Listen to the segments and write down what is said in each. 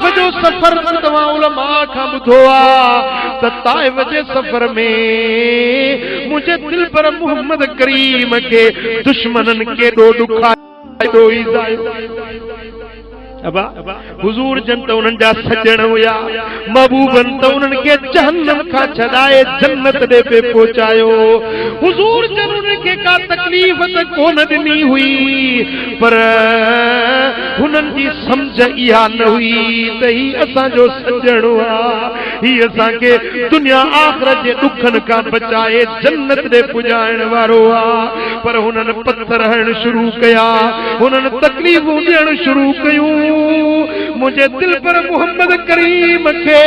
Taif जो सफ़र तव्हां उलमा खां ॿुधो आहे त ताइफ जे सफ़र में मुंहिंजे दिल पर मोहम्मद करीम के दुश्मनन केॾो ॾुखायो अबा हुजूर जन त उन्हनि जा सजण हुया महबूबन त उन्हनि खे जहन्नम खां छॾाए जन्नत ॾे पे पहुचायो हुजूर जन उन्हनि खे का तकलीफ़ त कोन ॾिनी हुई पर हुननि जी सम्झ इहा न हुई त ही असांजो सजण हुआ ही असांखे दुनिया आख़िरत जे ॾुखनि खां बचाए जन्नत ॾे पुॼाइण वारो आहे पर हुननि पत्थर हणण शुरू कया हुननि तकलीफ़ूं ॾियण शुरू कयूं मुझे दिल पर मोहम्मद करीम के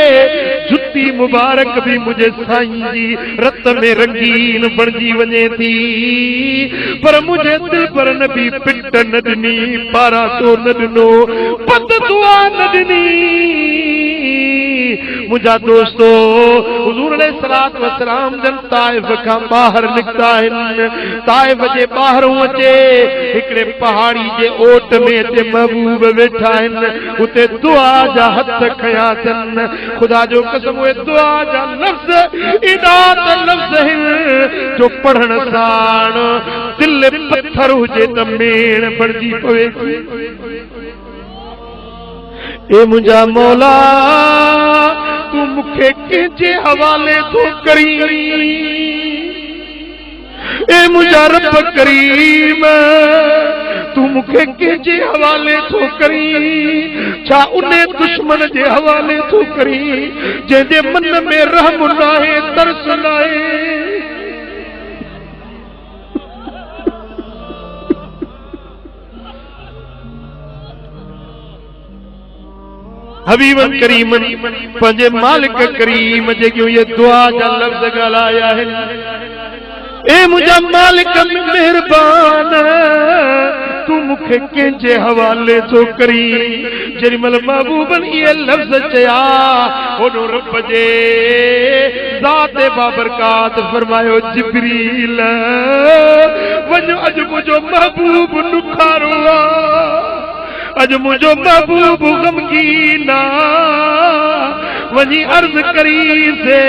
जुत्ती मुबारक भी मुझे साईं जी रत में रंगीन बणजी वञे थी पर मुझे दिल पर नबी पिट न ॾिनी पारा तो न ॾिनो बद दुआ न ॾिनी मुझा दोस्तो हुजूर अलैहिस्सलातु वस्सलाम जन ताइफ खां ॿाहिरि निकिता आहिनि ताइफ जे ॿाहिरों अचे हिकिड़े पहाड़ी जे ओट में अचे महबूब वेठा आहिनि उते दुआ जा हथ खया अथनि ख़ुदा जो कसम उहे दुआ जा लफ़्ज़ एॾा त लफ़्ज़ आहिनि जो पढ़ण साण दिल पत्थर हुजे त मेण बणजी पवे ए मुंहिंजा मौला तू मुखे कंहिंजे हवाले थो करी ए मुंहिंजा रब करीम तू मुखे कंहिंजे हवाले थो करी छा उन दुश्मन जे हवाले थो करी जंहिंजे मन में रहम न आहे तरस न आहे हबीबन करीमन पंहिंजे मालिक करीम जेकियूं ये दुआ जा लफ़्ज़ ॻाल्हाया आहिनि ए मुंहिंजा मालिक मेहरबान तू मुखे कंहिंजे हवाले थो करी जेॾी महिल महबूबन इहे लफ़्ज़ चया होॾो रब जे ज़ात बाबरकात फरमायो जिब्रील वञो अॼु मुंहिंजो महबूब ॾुखारो आहे अज मुझो महबूब गमगीन वही अर्ज करी से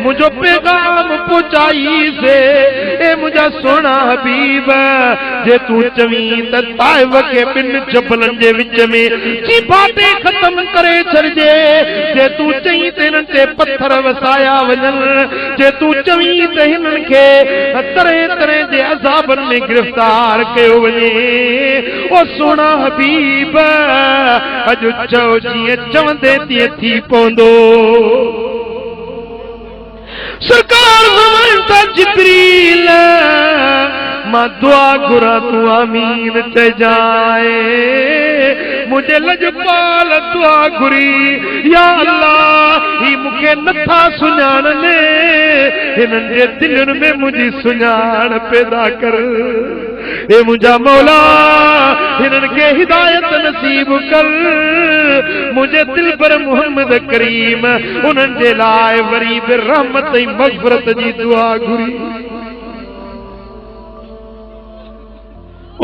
मुझो पैगाम पहुंचाई से ए मुझा सोना हबीब जे तू चवी त ताइफ के बिन जबलन जे विच में चीबाटे खत्म करे छड़जे जे तू चई त हिननि ते पत्थर वसाया वञन जे तू चवी त हिननि खे तरह तरह जे अज़ाबन में गिरफ्तार कयो वञे ओ सोना हबीब अॼु चओ जीअं चवंदे तीअं थी पवंदो सरकार फरमाइता जिब्रील मां दुआ घुरा तू आमीन चए जाए मुझे लजपाल दुआ घुरी या अल्लाह ही मुखे नथा सुञाणने हिननि जे दिलनि में मुंहिंजी सुञाण पैदा कर ए मुंहिंजा मौला हिननि खे हिदायत नसीब कर मुझे दिल पर मोहम्मद करीम उन्हनि जे लाइ वरी बि रहमत ऐं मग़फ़िरत जी दुआ घुरी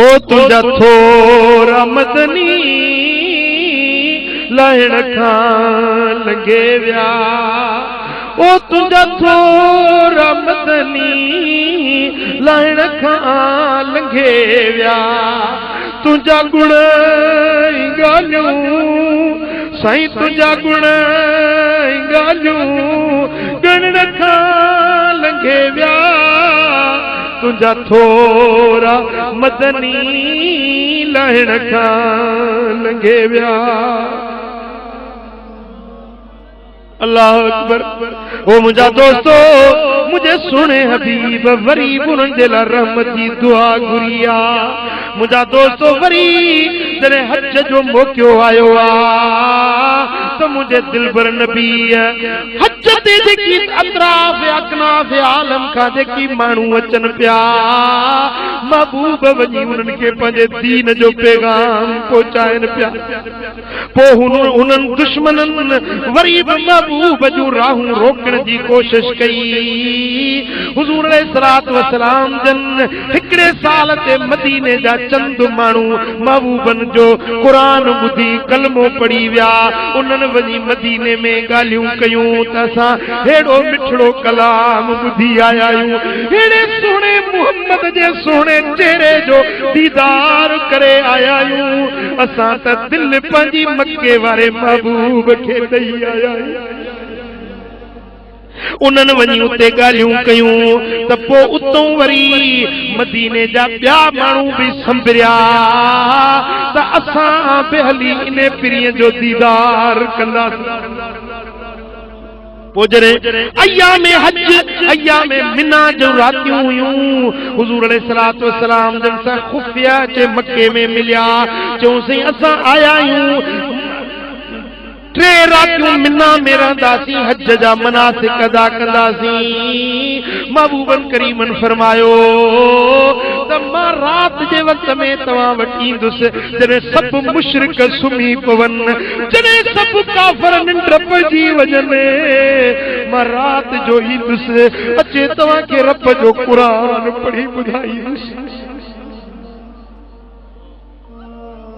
ओ तुंहिंजा थोरा मदनी लहण खां लंघे विया ओ तुंहिंजा थोरा मदनी लहण खां लंघे विया तुंहिंजा गुण ॻाल्हियूं साईं तुंहिंजा गुण ॻाल्हियूं ॻणण खां लंघे विया तुंहिंजा थोरा मदनी लहण खां लंघे विया अल्लाह अकबर ओ मुंहिंजा दोस्तो मुझे सुने हबीब वरी उन्हनि जे लाइ रहमत जी दुआ घुरी आहे मुंहिंजा दोस्तो वरी जॾहिं हज जो मौक़ो आयो आहे त मुंहिंजे दिलबर नबी हज ते जेकी अतराफ़ अकनाफ़ आलम खां जेकी माण्हू अचनि पिया महबूब वञी उन्हनि खे पंहिंजे दीन जो पैगाम पहुचाइनि पिया। पोइ उन्हनि दुश्मननि वरी बि महबूब जूं राहूं रोकण जी कोशिश कई। हुज़ूर अलैहिस्सलातु वस्सलाम जन हिकिड़े साल ते मदीने जा चंद माण्हू महबूबनि जो क़ुरान ॿुधी कलमो पढ़ी विया। उन्हनि वञी मदीने में ॻाल्हियूं कयूं त असां हेड़ो मिठड़ो कलाम ॿुधी आया आहियूं, हेड़े सुहिणे मुहम्मद जे सुहिणे चेहरे जो दीदार करे आया आहियूं। असां त दिल पंहिंजी मक्के वारे महबूब खे ॾेई आया आहियूं। उन्हनि वञी उते ॻाल्हियूं कयूं त पोइ उतों वरी मदीने जा ॿिया माण्हू बि संभरिया त असां बि हली इन पिरीअ जो दीदार कंदासीं। पोइ जॾहिं अय्यामे हज अय्यामे मिना जो रातियूं हुयूं, हुज़ूर अलैहिस्सलातु वस्सलाम जन सां खुफ़िया जे मक्के में मिलिया। चयोसीं असां आया आहियूं, 3 रातियूं मिना में रहंदासीं, हज जा मनासिक अदा कंदासीं। महबूबन करीमन फरमायो त मां रात जे वक़्त में तव्हां वटि ईंदुसि जॾहिं सभु मुशरिक सुम्ही पवनि, जॾहिं सभु काफ़िर निंड पइजी वञनि। मां रात जो ईंदुसि, अचे तव्हांखे रब जो क़ुरान पढ़ी ॿुधाईंदुसि।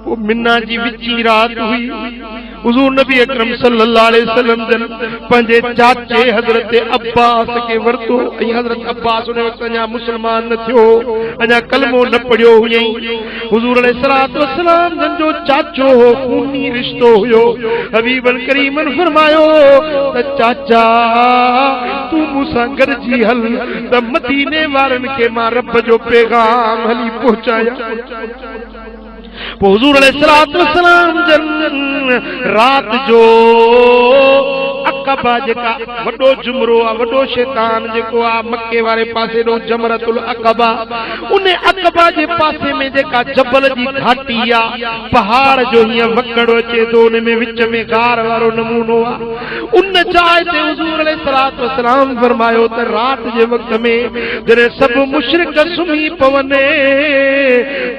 वो मिन्ना जी विची रात हुई। हुज़ूर नबी अकरम सल्लल्लाहु अलैहि वसल्लम जन पंहिंजे चाचे हज़रत अब्बास खे वरतो। ऐं हज़रत अब्बास उन वक़्त अञा मुस्लमान न थियो, अञा कलमो न पढ़ियो हुयईं। हुज़ूर अलैहिस्सलातु वस्सलाम जन जो चाचो हो, खूनी रिश्तो हुयो। हबीबन करीमन फरमायो त चाचा तू मूंसां गॾिजी हल त मदीने वारनि खे मां रब जो पैगाम हली पहुचाया। हुज़ूर अलैहिस्सलातु वस्सलाम जन रात जो अक़बा जेका वॾो जुमरो आहे, वॾो शैतान जेको आहे मक्के वारे पासे ॾो जमरतुल अक़बा, उन अक़बा जे पासे में जेका जबल जी घाटी आहे, पहाड़ जो हीअं वकड़ अचे थो, उन में विच में गार वारो नमूनो आहे। उन जाइ ते हुज़ूर अलैहिस्सलातु वस्सलाम फरमायो त रात जे वक़्त में जॾहिं सभु मुशरिक सुम्ही पवनि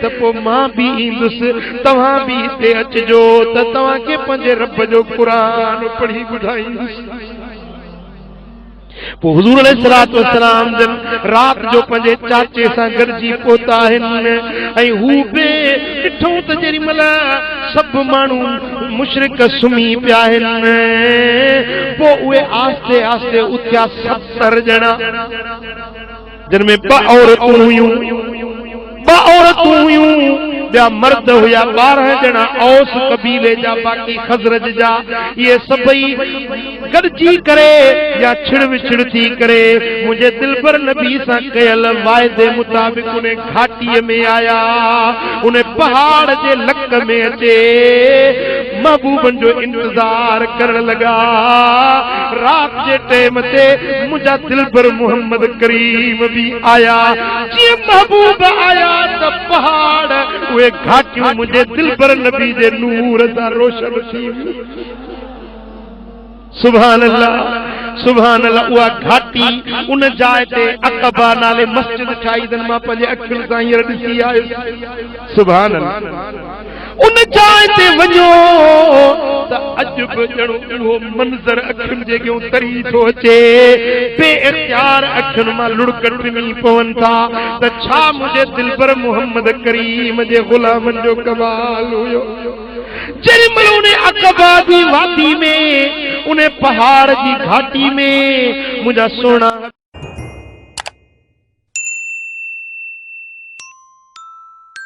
त पोइ मां बि ईंदुसि, तव्हां बि हिते अचिजो त तव्हांखे पंहिंजे रब जो क़ुरान पढ़ी ॿुधाईंदुसि। पोइ हुज़ूर अलैहिस्सलातु वस्सलाम जन रात जो पंहिंजे चाचे सां गॾिजी पहुता आहिनि। ऐं हू बि ॾिठो त जेॾी महिल सभु माण्हू मुशरिक सुम्ही पिया आहिनि, पोइ उहे आस्ते आस्ते उथिया 70 ॼणा, जिन में 2 औरतूं हुयूं, 2 औरतूं हुयूं, ॿिया मर्द हुया 12 ॼणा औस कबीले जा, बाक़ी खज़रज जा। इहे सभई गॾिजी करे या छिड़ विछड़ थी करे मुंहिंजे दिलबर नबी सां कयल वाइदे मुताबिक़ उन घाटीअ में आया। उन पहाड़ जे लक में अचे महबूबन जो इंतजार करण लगा। रात जे टाइम ते मुंहिंजा दिलबर मोहम्मद करीम भी आया। जीअं महबूब आया त पहाड़ उहे घाटियूं मुंहिंजे दिलबर नबी जे नूर सां रोशन थी। सुभान अल्लाह, सुभान अल्लाह। उहा घाटी उन जाइ ते अक़बा नाले मस्जिद ठाही अथनि, मां पंहिंजे अखियुनि सां हींअर ॾिसी आयुसि। सुभान अल्लाह। उन जाइ ते वञो त अॼु बि ॼणो उहो मंज़र अखियुनि जे अॻियां तरी थो अचे। बे इख़्तियार अखियुनि मां लुड़क टिनी पवनि था त छा मुंहिंजे दिलबर मोहम्मद करीम जे ग़ुलामनि जो कमाल हुयो। जेॾी महिल उन अक़बा जी वादी में, उन पहाड़ जी घाटी में मुंहिंजा सोना